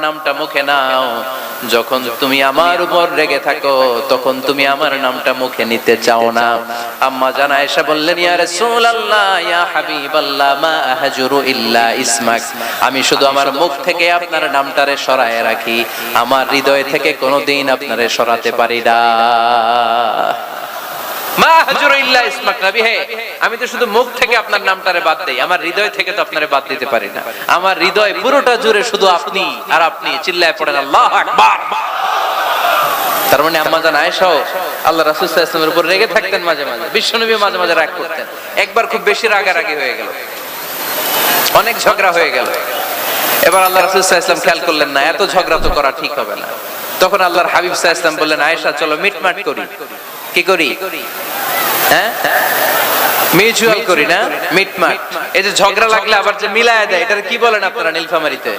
নামটা মুখে নাও, যখন তুমি আমার উপর রেগে থাকো তখন তুমি আমার নামটা মুখে নিতে চাও না। আম্মা জান আয়েশা বললেন, ইয়া রাসূলুল্লাহ ইয়া হাবিবাল্লাহ মা আহজুরু ইল্লা ইসমাক, আমি শুধু আমার মুখ থেকে আপনার নামটারে সরায় রাখি, আমার হৃদয় থেকে কোনোদিন আপনারে সরাতে পারি না। মা আহজুরু ইল্লা ইসমাক, নবী হে আমি তো শুধু মুখ থেকে আপনার নামটারে বাদ দেই, আমার হৃদয় থেকে তো আপনারে বাদ দিতে পারি না। আমার হৃদয় পুরোটা জুড়ে শুধু আপনি আর আপনি। চিল্লায় পড়েন আল্লাহু আকবার। তার মানে আম্মা জান আয়েশাও আল্লাহ রাসূল সাল্লাল্লাহু আলাইহি ওয়াসাল্লামের উপর রেগে থাকতেন মাঝে মাঝে, বিশ্বনবী মাঝে মাঝে রাগ করতেন। একবার খুব বেশি রাগারাগি হয়ে গেল, অনেক ঝগড়া হয়ে গেল। এবার আল্লাহ রাসূল সাল্লাল্লাহু আলাইহি ওয়াসাল্লাম খেয়াল করলেন না, এত ঝগড়া তো করা ঠিক হবে না। তখন আল্লাহর হাবিব সাল্লাল্লাহু আলাইহি ওয়াসাল্লাম বললেন, আয়েশা চলো মিটমাট করি। কি করি? হ্যাঁ, মিউচুয়াল করি না, মিটমাট। এই যে ঝগড়া লাগলে আবার যে মিলায়া দেয়, এটার কি বলেন আপনারা নীলফামারীতে?